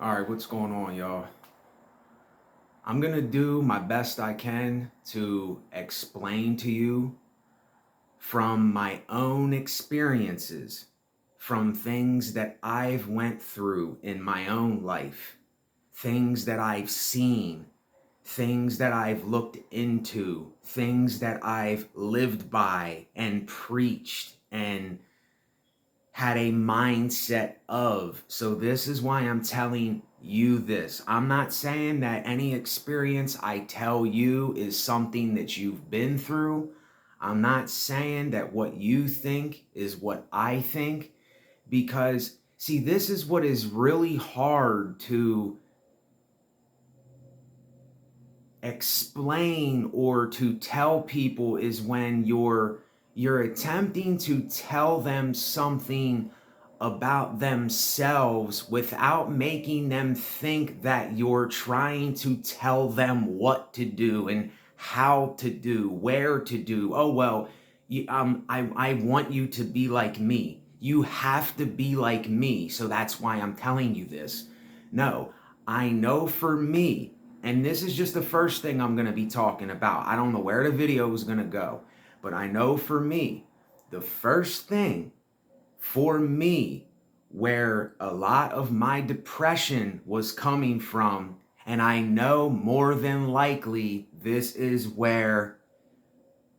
All right, what's going on, y'all? I'm going to do my best I can to explain to you from my own experiences, from things that I've went through in my own life, things that I've seen, things that I've looked into, things that I've lived by and preached and had a mindset of. So this is why I'm telling you this. I'm not saying that any experience I tell you is something that you've been through. I'm not saying that what you think is what I think, because see, this is what is really hard to explain or to tell people is when you're attempting to tell them something about themselves without making them think that you're trying to tell them what to do and how to do, where to do. Oh well, I want you to be like me. You have to be like me, so that's why I'm telling you this. No, I know for me, and this is just the first thing I'm going to be talking about. I don't know where the video is going to go, but I know for me, the first thing for me where a lot of my depression was coming from, and I know more than likely this is where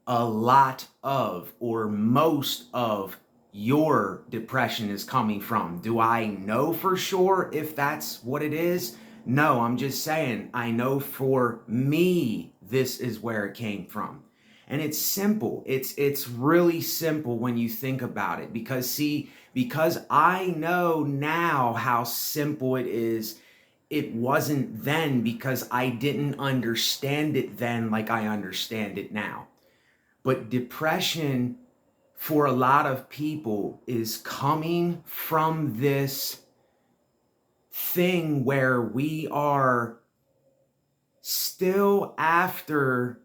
a lot of or most of your depression is coming from. Do I know for sure if that's what it is? No, I'm just saying I know for me this is where it came from. And it's simple. It's really simple when you think about it, because see, because I know now how simple it is. It wasn't then because I didn't understand it then like I understand it now. But depression for a lot of people is coming from this thing where we are still after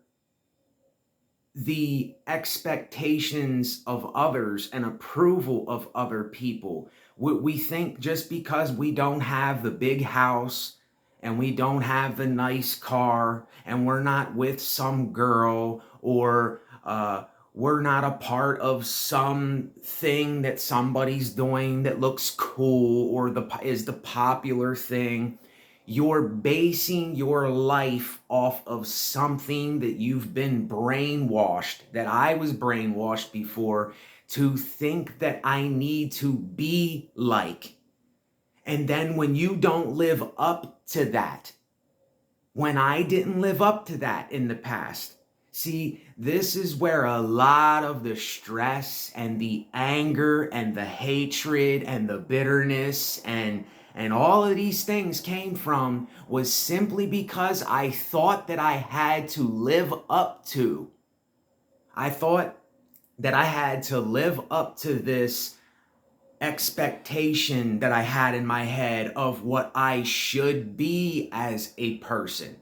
the expectations of others and approval of other people. We think just because we don't have the big house and we don't have the nice car and we're not with some girl, or we're not a part of something that somebody's doing that looks cool or is the popular thing. You're basing your life off of something that you've been brainwashed, that I was brainwashed before, to think that I need to be like. And then when you don't live up to that, when I didn't live up to that in the past, see, this is where a lot of the stress and the anger and the hatred and the bitterness and all of these things came from, was simply because I thought that I had to live up to. I thought that I had to live up to this expectation that I had in my head of what I should be as a person.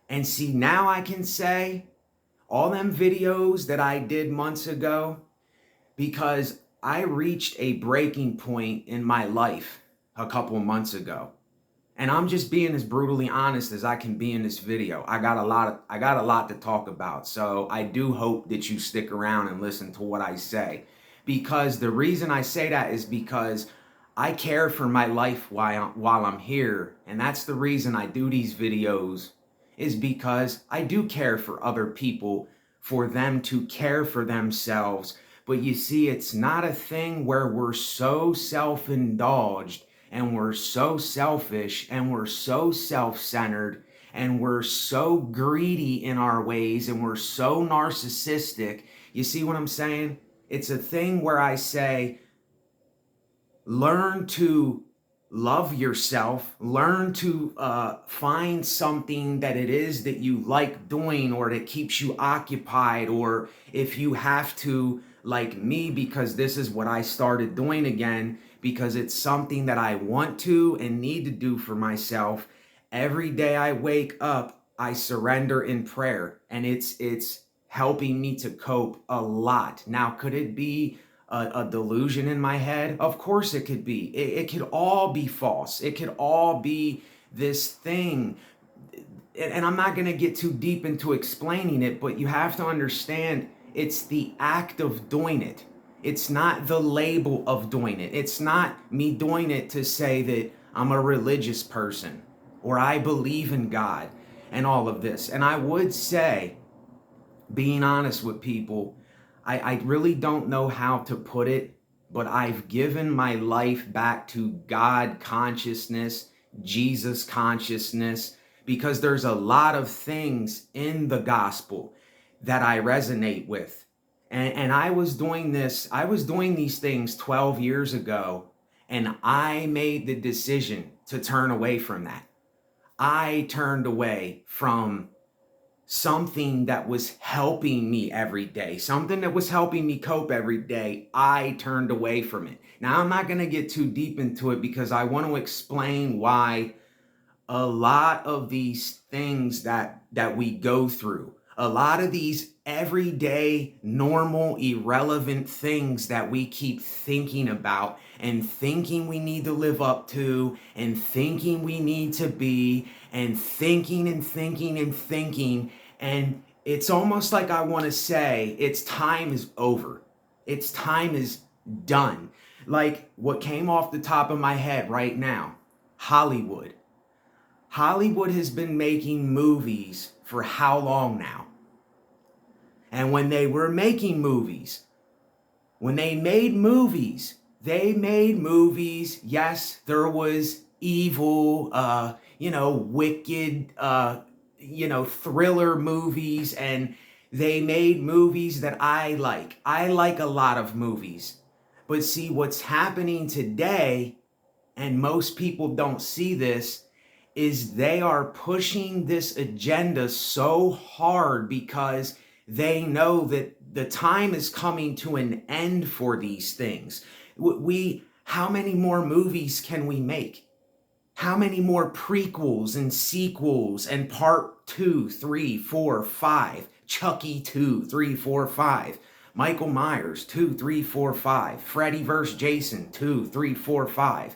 And see, now I can say all them videos that I did months ago, because I reached a breaking point in my life a couple of months ago. And I'm just being as brutally honest as I can be in this video. I got a lot to talk about. So I do hope that you stick around and listen to what I say. Because the reason I say that is because I care for my life while I'm here. And that's the reason I do these videos, is because I do care for other people, for them to care for themselves. But you see, it's not a thing where we're so self-indulged and we're so selfish and we're so self-centered and we're so greedy in our ways and we're so narcissistic. You see what I'm saying? It's a thing where I say, learn to love yourself, learn to find something that it is that you like doing or that keeps you occupied, or if you have to, like me, because this is what I started doing again, because it's something that I want to and need to do for myself. Every day I wake up, I surrender in prayer, and it's helping me to cope a lot. Now, could it be a delusion in my head? Of course it could be. It could all be false. It could all be this thing. And I'm not going to get too deep into explaining it, but you have to understand it's the act of doing it. It's not the label of doing it. It's not me doing it to say that I'm a religious person or I believe in God and all of this. And I would say, being honest with people, I really don't know how to put it, but I've given my life back to God consciousness, Jesus consciousness, because there's a lot of things in the gospel that I resonate with. And I was doing these things 12 years ago, and I made the decision to turn away from that. I turned away from something that was helping me every day, something that was helping me cope every day. I turned away from it. Now, I'm not going to get too deep into it because I want to explain why a lot of these things that we go through, a lot of these everyday, normal, irrelevant things that we keep thinking about and thinking we need to live up to and thinking we need to be and thinking and thinking and thinking. And it's almost like I want to say its time is over. Its time is done. Like what came off the top of my head right now, Hollywood. Hollywood has been making movies for how long now? And when they were making movies, when they made movies, yes, there was evil, wicked, thriller movies, and they made movies that I like. I like a lot of movies. But see, what's happening today, and most people don't see this, is they are pushing this agenda so hard because they know that the time is coming to an end for these things. How many more movies can we make? How many more prequels and sequels and part 2, 3, 4, 5, Chucky 2, 3, 4, 5, Michael Myers 2, 3, 4, 5, Freddy vs. Jason 2, 3, 4, 5.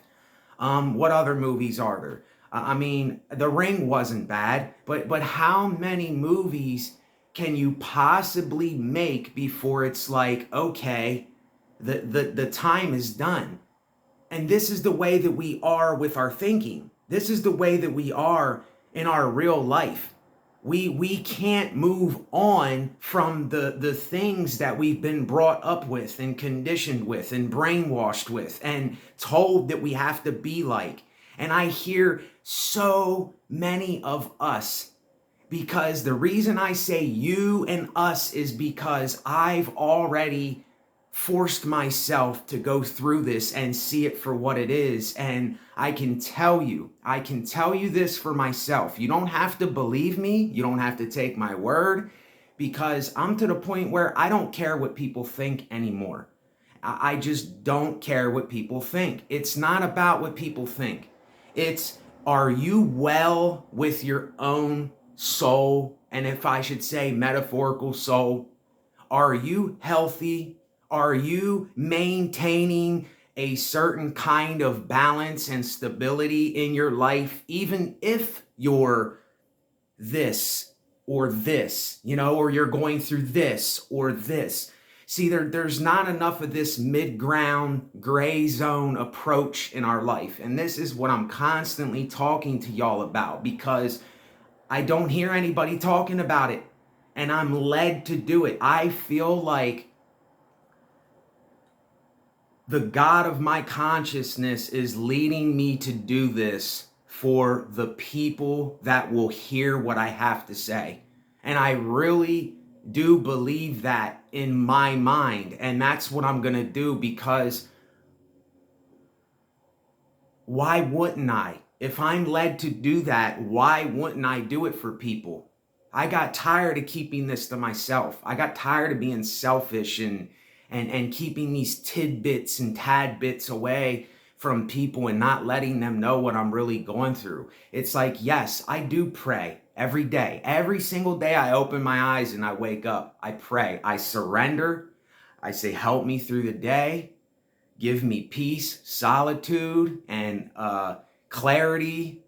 What other movies are there? I mean, The Ring wasn't bad, but how many movies can you possibly make before it's like, okay, the time is done? And this is the way that we are with our thinking. This is the way that we are in our real life. We can't move on from the things that we've been brought up with and conditioned with and brainwashed with and told that we have to be like. And I hear so many of us, because the reason I say you and us is because I've already forced myself to go through this and see it for what it is. And I can tell you this for myself. You don't have to believe me. You don't have to take my word, because I'm to the point where I don't care what people think anymore. I just don't care what people think. It's not about what people think. It's, are you well with your own soul? And if I should say metaphorical soul, are you healthy? Are you maintaining a certain kind of balance and stability in your life, even if you're this or this, or you're going through this or this? See, there's not enough of this mid-ground, gray zone approach in our life. And this is what I'm constantly talking to y'all about, because I don't hear anybody talking about it. And I'm led to do it. I feel like the God of my consciousness is leading me to do this for the people that will hear what I have to say. And I really do believe that in my mind. And that's what I'm going to do, because why wouldn't I? If I'm led to do that, why wouldn't I do it for people? I got tired of keeping this to myself. I got tired of being selfish and keeping these tidbits and tad bits away from people and not letting them know what I'm really going through. It's like, yes, I do pray every day. Every single day I open my eyes and I wake up, I pray. I surrender. I say, help me through the day. Give me peace, solitude, and clarity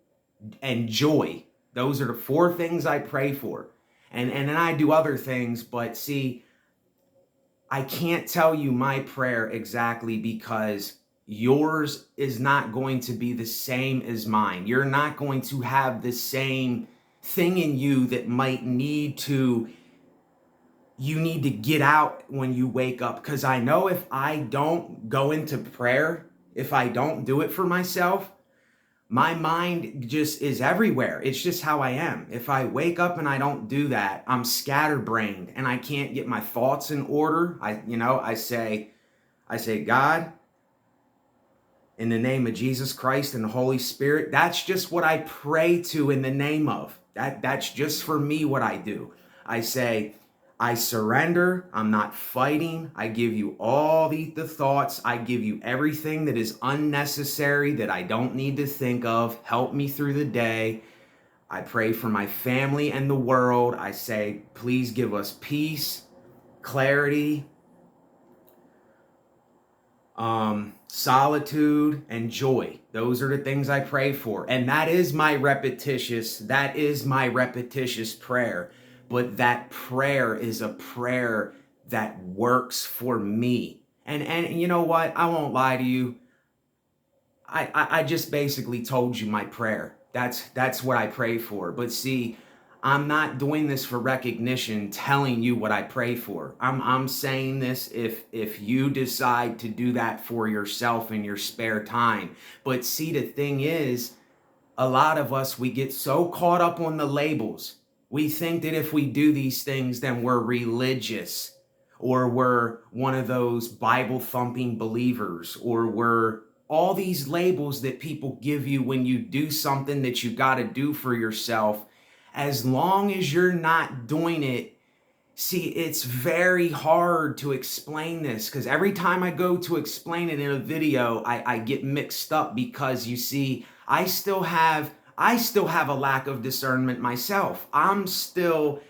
and joy. Those are the 4 things I pray for. And then I do other things, but see, I can't tell you my prayer exactly because yours is not going to be the same as mine. You're not going to have the same thing in you that you need to get out when you wake up. Because I know if I don't go into prayer, if I don't do it for myself, my mind just is everywhere. It's just how I am. If I wake up and I don't do that, I'm scatterbrained and I can't get my thoughts in order. I say, God, in the name of Jesus Christ and the Holy Spirit, that's just what I pray to in the name of. That's just for me what I do. I say, I surrender. I'm not fighting. I give you all the thoughts. I give you everything that is unnecessary that I don't need to think of. Help me through the day. I pray for my family and the world. I say, please give us peace, clarity, solitude, and joy. Those are the things I pray for. And that is my repetitious prayer. But that prayer is a prayer that works for me. And you know what? I won't lie to you. I just basically told you my prayer. That's what I pray for. But see, I'm not doing this for recognition, telling you what I pray for. I'm saying this if you decide to do that for yourself in your spare time. But see, the thing is, a lot of us, we get so caught up on the labels. We think that if we do these things, then we're religious, or we're one of those Bible thumping believers, or we're all these labels that people give you when you do something that you got to do for yourself. As long as you're not doing it, see, it's very hard to explain this, because every time I go to explain it in a video, I get mixed up, because you see, I still have a lack of discernment myself. I'm still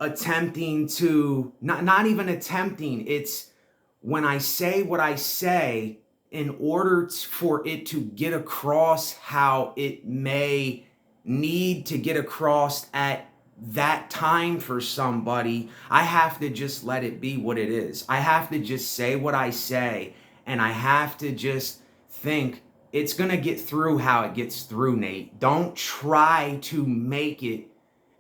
attempting to, not even attempting, it's when I say what I say, in order for it to get across how it may need to get across at that time for somebody, I have to just let it be what it is. I have to just say what I say, and I have to just think it's going to get through how it gets through, Nate. Don't try to make it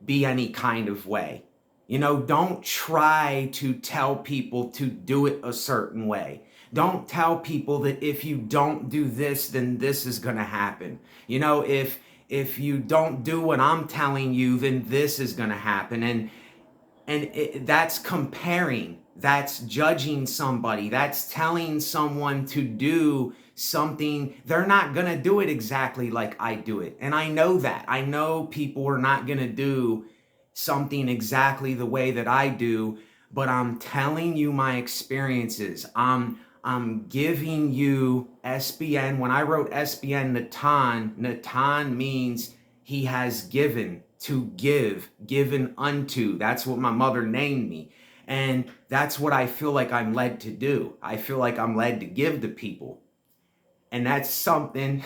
be any kind of way. Don't try to tell people to do it a certain way. Don't tell people that if you don't do this, then this is going to happen. If you don't do what I'm telling you, then this is going to happen. That's comparing. That's judging somebody. That's telling someone to do something. They're not going to do it exactly like I do it. And I know that. I know people are not going to do something exactly the way that I do, but I'm telling you my experiences. I'm giving you SBN. When I wrote SBN Natan means he has given, to give, given unto. That's what my mother named me. And that's what I feel like I'm led to do. I feel like I'm led to give to people. And that's something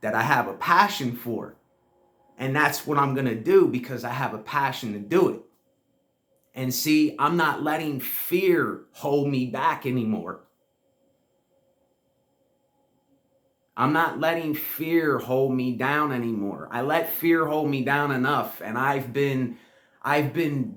that I have a passion for. And that's what I'm going to do, because I have a passion to do it. And see, I'm not letting fear hold me back anymore. I'm not letting fear hold me down anymore. I let fear hold me down enough, and I've been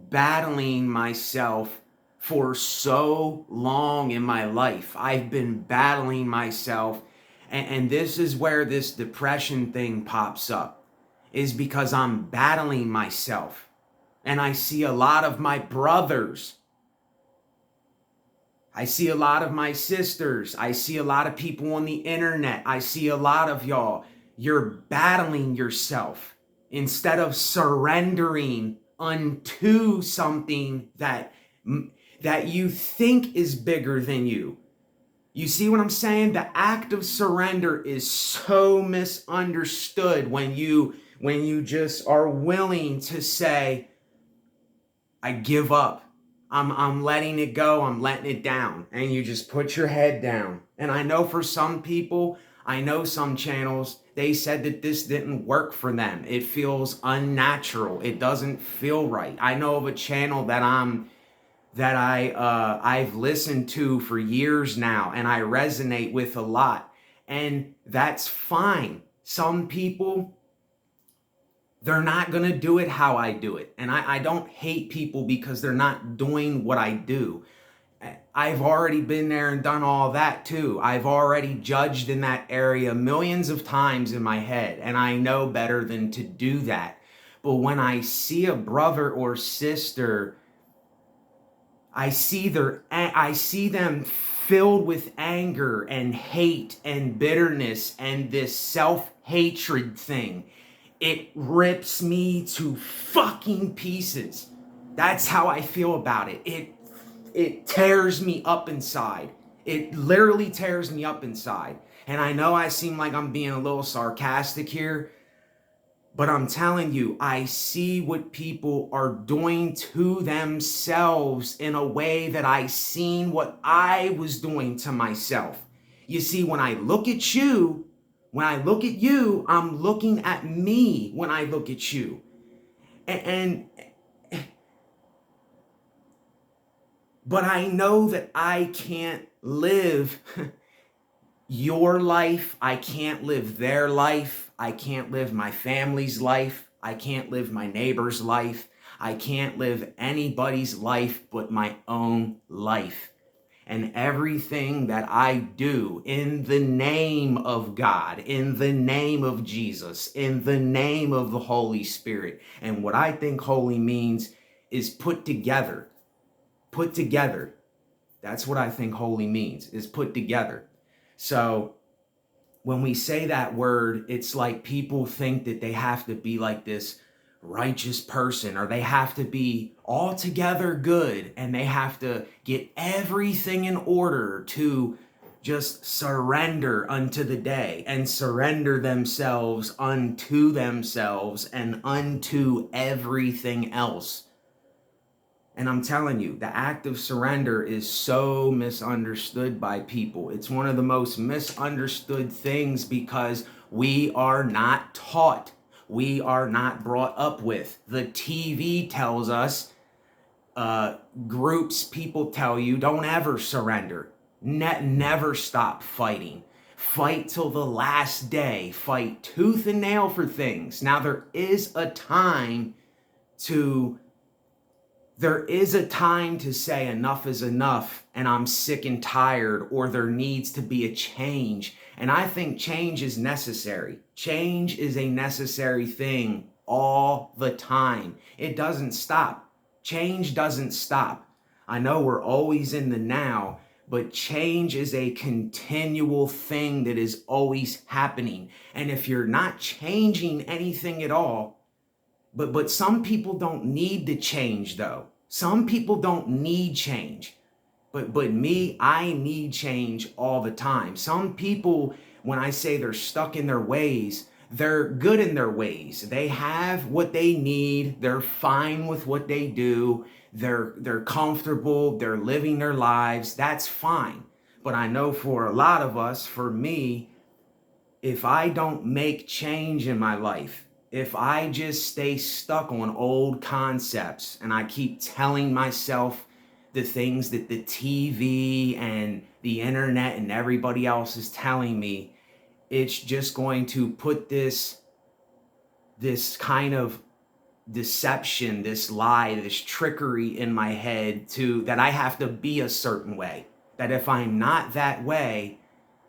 battling myself for so long in my life. I've been battling myself, and this is where this depression thing pops up, is because I'm battling myself. And I see a lot of my brothers, I see a lot of my sisters, I see a lot of people on the internet, I see a lot of y'all, you're battling yourself instead of surrendering unto something that you think is bigger than you. You see what I'm saying? The act of surrender is so misunderstood when you just are willing to say, I give up. I'm letting it go. I'm letting it down. And you just put your head down. And I know for some people, I know some channels, they said that this didn't work for them. It feels unnatural. It doesn't feel right. I know of a channel that I've listened to for years now and I resonate with a lot. And that's fine. Some people, they're not going to do it how I do it. And I don't hate people because they're not doing what I do. I've already been there and done all that too. I've already judged in that area millions of times in my head, and I know better than to do that. But when I see a brother or sister, I see them filled with anger and hate and bitterness and this self-hatred thing. It rips me to fucking pieces. That's how I feel about it. It tears me up inside. It literally tears me up inside. And I know I seem like I'm being a little sarcastic here, but I'm telling you, I see what people are doing to themselves in a way that I seen what I was doing to myself. You see, when I look at you, I'm looking at me when I look at you. But I know that I can't live your life. I can't live their life. I can't live my family's life. I can't live my neighbor's life. I can't live anybody's life but my own life. And everything that I do in the name of God, in the name of Jesus, in the name of the Holy Spirit. And what I think holy means is put together. Put together. That's what I think holy means, is put together. So when we say that word, it's like people think that they have to be like this righteous person, or they have to be altogether good, and they have to get everything in order to just surrender unto the day and surrender themselves unto themselves and unto everything else. And I'm telling you, the act of surrender is so misunderstood by people. It's one of the most misunderstood things because we are not taught. We are not brought up with. The TV tells us, groups, people tell you, don't ever surrender. Never stop fighting. Fight till the last day. Fight tooth and nail for things. Now, there is a time to say enough is enough and I'm sick and tired, or there needs to be a change. And I think change is necessary. Change is a necessary thing all the time. It doesn't stop. Change doesn't stop. I know we're always in the now, but change is a continual thing that is always happening. And if you're not changing anything at all, but some people don't need to change though. Some people don't need change. But me, I need change all the time. Some people, when I say they're stuck in their ways, they're good in their ways. They have what they need. They're fine with what they do. They're comfortable. They're living their lives. That's fine. But I know for a lot of us, for me, if I don't make change in my life, if I just stay stuck on old concepts and I keep telling myself the things that the TV and the internet and everybody else is telling me, it's just going to put this kind of deception, this lie, this trickery in my head that I have to be a certain way. That if I'm not that way,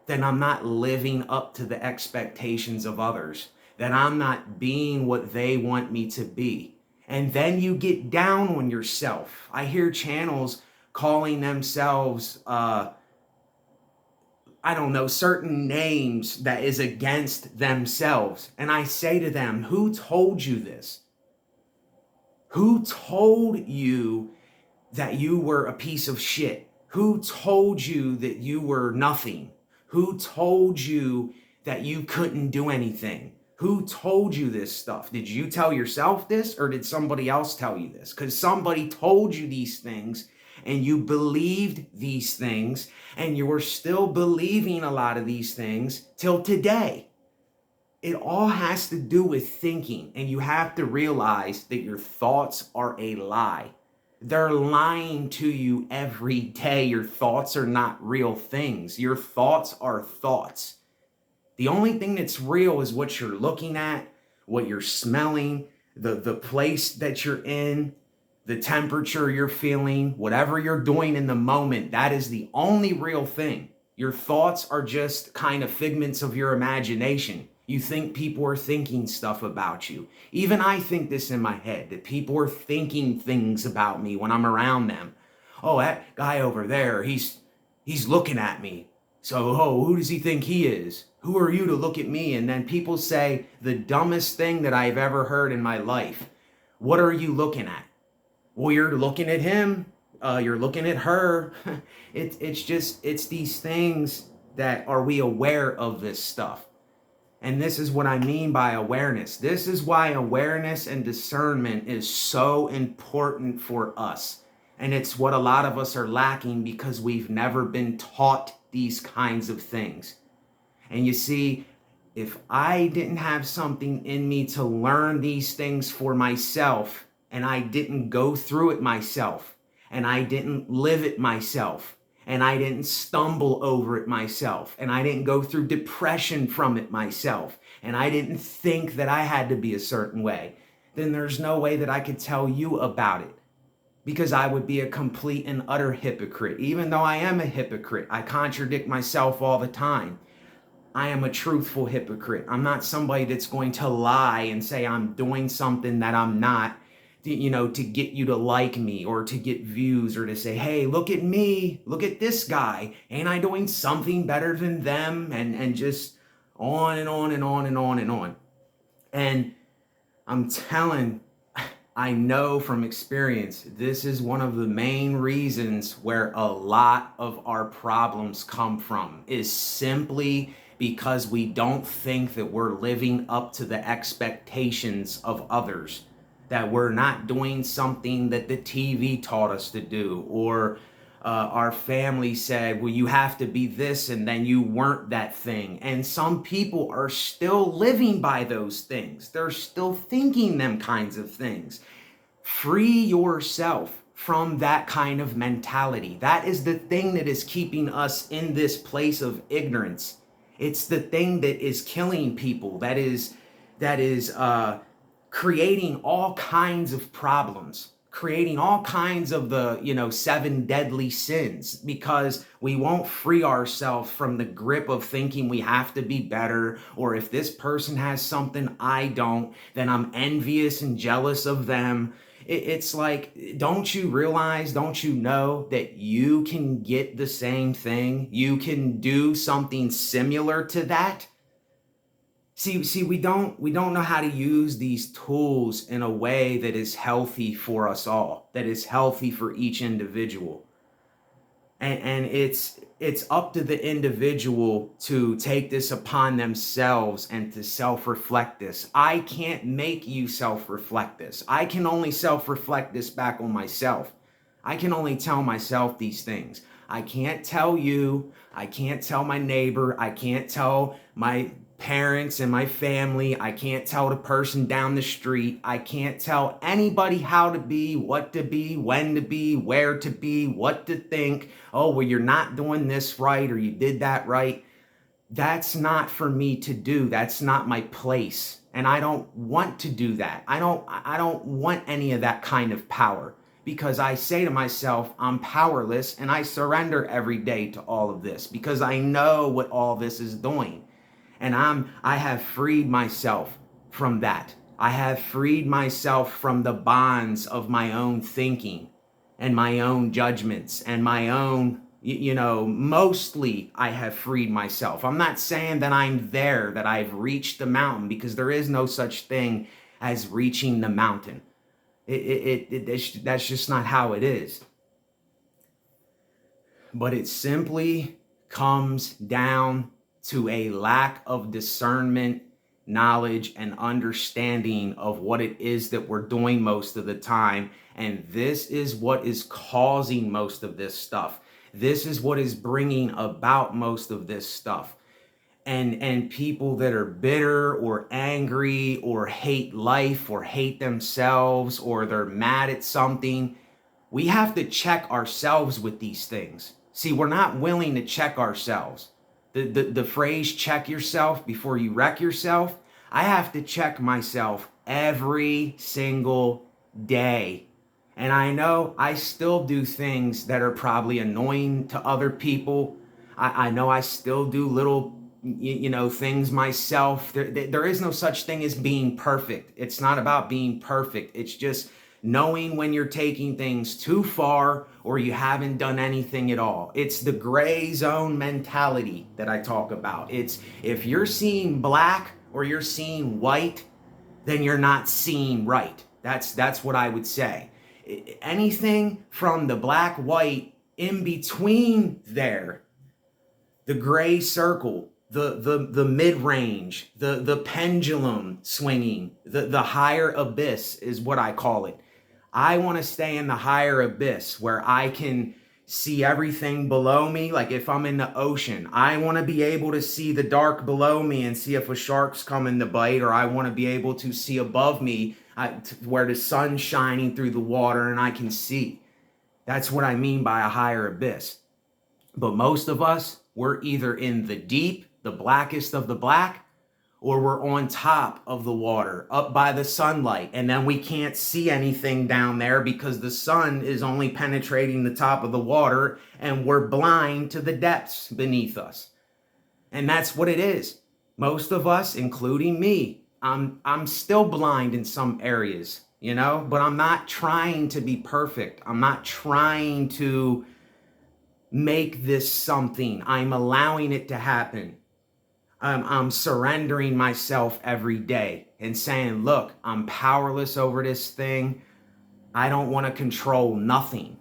then I'm not living up to the expectations of others. That I'm not being what they want me to be. And then you get down on yourself. I hear channels calling themselves, certain names that is against themselves. And I say to them, who told you this? Who told you that you were a piece of shit? Who told you that you were nothing? Who told you that you couldn't do anything? Who told you this stuff? Did you tell yourself this, or did somebody else tell you this? Because somebody told you these things and you believed these things, and you are still believing a lot of these things till today. It all has to do with thinking, and you have to realize that your thoughts are a lie. They're lying to you every day. Your thoughts are not real things. Your thoughts are thoughts. The only thing that's real is what you're looking at, what you're smelling, the place that you're in, the temperature you're feeling, whatever you're doing in the moment. That is the only real thing. Your thoughts are just kind of figments of your imagination. You think people are thinking stuff about you. Even I think this in my head, that people are thinking things about me when I'm around them. Oh, that guy over there, he's looking at me. So, oh, who does he think he is? Who are you to look at me? And then people say the dumbest thing that I've ever heard in my life. What are you looking at? Well, you're looking at him. You're looking at her. It's these things that, are we aware of this stuff? And this is what I mean by awareness. This is why awareness and discernment is so important for us. And it's what a lot of us are lacking because we've never been taught these kinds of things. And you see, if I didn't have something in me to learn these things for myself, and I didn't go through it myself, and I didn't live it myself, and I didn't stumble over it myself, and I didn't go through depression from it myself, and I didn't think that I had to be a certain way, then there's no way that I could tell you about it, because I would be a complete and utter hypocrite. Even though I am a hypocrite, I contradict myself all the time. I am a truthful hypocrite. I'm not somebody that's going to lie and say I'm doing something that I'm not, to get you to like me or to get views or to say, hey, look at me, look at this guy. Ain't I doing something better than them? And just on and on and on and on and on. And I'm telling, I know from experience, this is one of the main reasons where a lot of our problems come from, is simply because we don't think that we're living up to the expectations of others, that we're not doing something that the TV taught us to do, or our family said, well, you have to be this, and then you weren't that thing. And some people are still living by those things. They're still thinking them kinds of things. Free yourself from that kind of mentality. That is the thing that is keeping us in this place of ignorance. It's the thing that is killing people, that is creating all kinds of problems, creating all kinds of the 7 deadly sins, because we won't free ourselves from the grip of thinking we have to be better, or if this person has something I don't, then I'm envious and jealous of them. It's like, don't you realize, don't you know that you can get the same thing? You can do something similar to that. See, we don't know how to use these tools in a way that is healthy for us all, that is healthy for each individual. And it's up to the individual to take this upon themselves and to self-reflect this. I can't make you self-reflect this. I can only self-reflect this back on myself. I can only tell myself these things. I can't tell you. I can't tell my neighbor. I can't tell my parents and my family. I can't tell the person down the street. I can't tell anybody how to be, what to be, when to be, where to be, what to think. Oh, well, you're not doing this right, or you did that right. That's not for me to do. That's not my place. And I don't want to do that. I don't want any of that kind of power, because I say to myself, I'm powerless, and I surrender every day to all of this because I know what all this is doing. And I have freed myself from that. I have freed myself from the bonds of my own thinking and my own judgments and my own, mostly I have freed myself. I'm not saying that I'm there, that I've reached the mountain, because there is no such thing as reaching the mountain. That's just not how it is. But it simply comes down to a lack of discernment, knowledge and understanding of what it is that we're doing most of the time. And this is what is causing most of this stuff. This is what is bringing about most of this stuff. And people that are bitter or angry or hate life or hate themselves or they're mad at something, we have to check ourselves with these things. See, we're not willing to check ourselves. The phrase check yourself before you wreck yourself, I have to check myself every single day. And I know I still do things that are probably annoying to other people. I know I still do little things myself. There is no such thing as being perfect. It's not about being perfect. It's just knowing when you're taking things too far or you haven't done anything at all. It's the gray zone mentality that I talk about. It's if you're seeing black or you're seeing white, then you're not seeing right. That's what I would say. Anything from the black, white, in between there, the gray circle, the mid-range, the pendulum swinging, the higher abyss is what I call it. I want to stay in the higher abyss where I can see everything below me. Like if I'm in the ocean, I want to be able to see the dark below me and see if a shark's coming to bite, or I want to be able to see above me where the sun's shining through the water and I can see. That's what I mean by a higher abyss. But most of us, we're either in the deep, the blackest of the black, or we're on top of the water, up by the sunlight, and then we can't see anything down there because the sun is only penetrating the top of the water and we're blind to the depths beneath us. And that's what it is. Most of us, including me, I'm still blind in some areas, but I'm not trying to be perfect. I'm not trying to make this something. I'm allowing it to happen. I'm surrendering myself every day and saying, look, I'm powerless over this thing. I don't want to control nothing.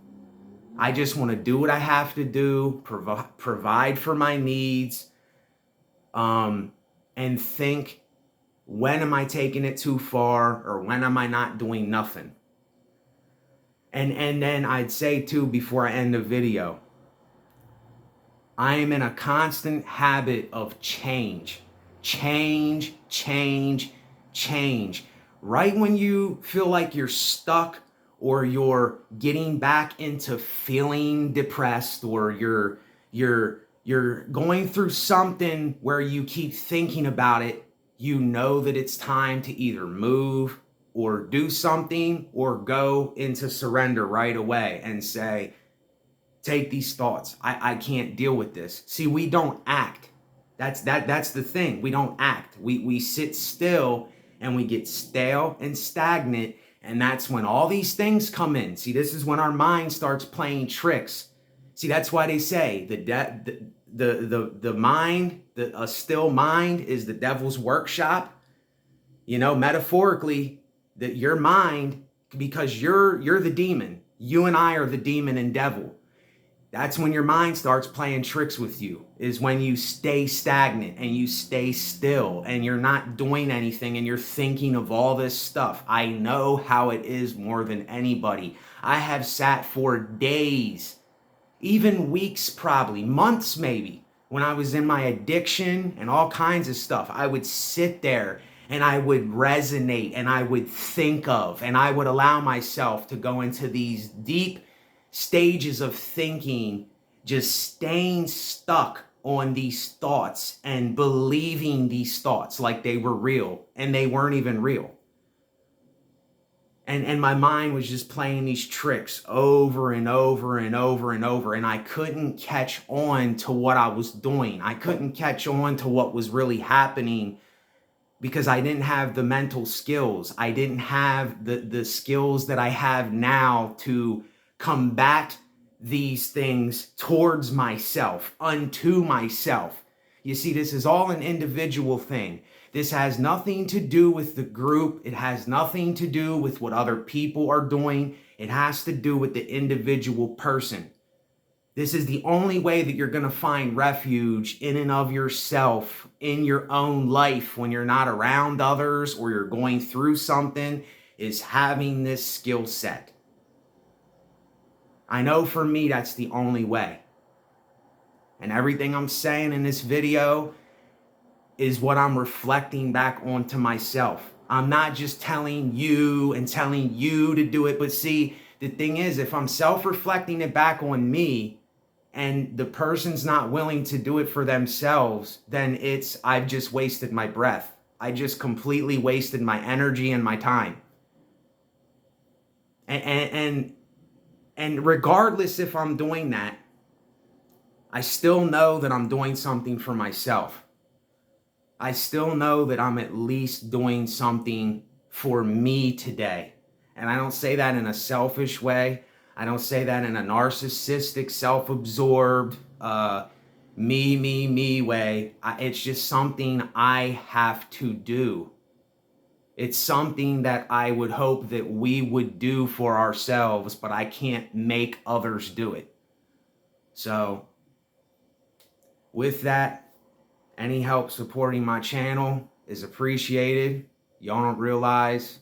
I just want to do what I have to do, provide for my needs, and think, when am I taking it too far, or when am I not doing nothing? And then I'd say too, before I end the video, I am in a constant habit of change. Right when you feel like you're stuck or you're getting back into feeling depressed, or you're going through something where you keep thinking about it, you know that it's time to either move or do something or go into surrender right away and say, take these thoughts. I can't deal with this. See, we don't act. That's the thing. We don't act. We sit still and we get stale and stagnant, and that's when all these things come in. See, this is when our mind starts playing tricks. See, that's why they say the mind, a still mind is the devil's workshop. Metaphorically, that your mind, because you're the demon. You and I are the demon and devil. That's when your mind starts playing tricks with you, is when you stay stagnant and you stay still and you're not doing anything and you're thinking of all this stuff. I know how it is more than anybody. I have sat for days, even weeks, probably months maybe, when I was in my addiction and all kinds of stuff. I would sit there and I would resonate and I would think of, and I would allow myself to go into these deep stages of thinking, just staying stuck on these thoughts and believing these thoughts like they were real, and they weren't even real. And my mind was just playing these tricks over and over and over and over, and I couldn't catch on to what I was doing. I couldn't catch on to what was really happening because I didn't have the mental skills. I didn't have the skills that I have now to combat these things towards myself, unto myself. You see, this is all an individual thing. This has nothing to do with the group. It has nothing to do with what other people are doing. It has to do with the individual person. This is the only way that you're going to find refuge in and of yourself, in your own life, when you're not around others or you're going through something, is having this skill set. I know for me, that's the only way. And everything I'm saying in this video is what I'm reflecting back onto myself. I'm not just telling you to do it. But see, the thing is, if I'm self-reflecting it back on me, and the person's not willing to do it for themselves, then I've just wasted my breath. I just completely wasted my energy and my time. And regardless if I'm doing that, I still know that I'm doing something for myself. I still know that I'm at least doing something for me today. And I don't say that in a selfish way. I don't say that in a narcissistic, self-absorbed, me way. It's just something I have to do. It's something that I would hope that we would do for ourselves, but I can't make others do it. So, with that, any help supporting my channel is appreciated. Y'all don't realize,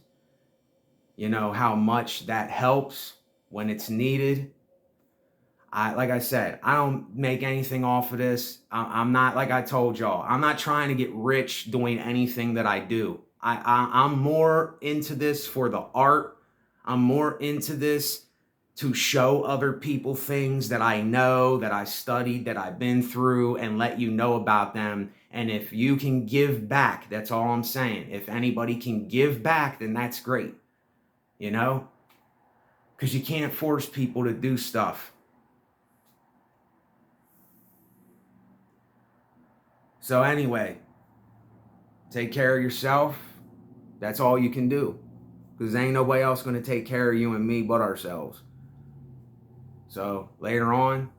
how much that helps when it's needed. Like I said, I don't make anything off of this. I'm not, like I told y'all, I'm not trying to get rich doing anything that I do. I'm more into this for the art. I'm more into this to show other people things that I know, that I studied, that I've been through, and let you know about them. And if you can give back, that's all I'm saying. If anybody can give back, then that's great. Because you can't force people to do stuff. So anyway, take care of yourself. That's all you can do. Because ain't nobody else going to take care of you and me but ourselves. So later on,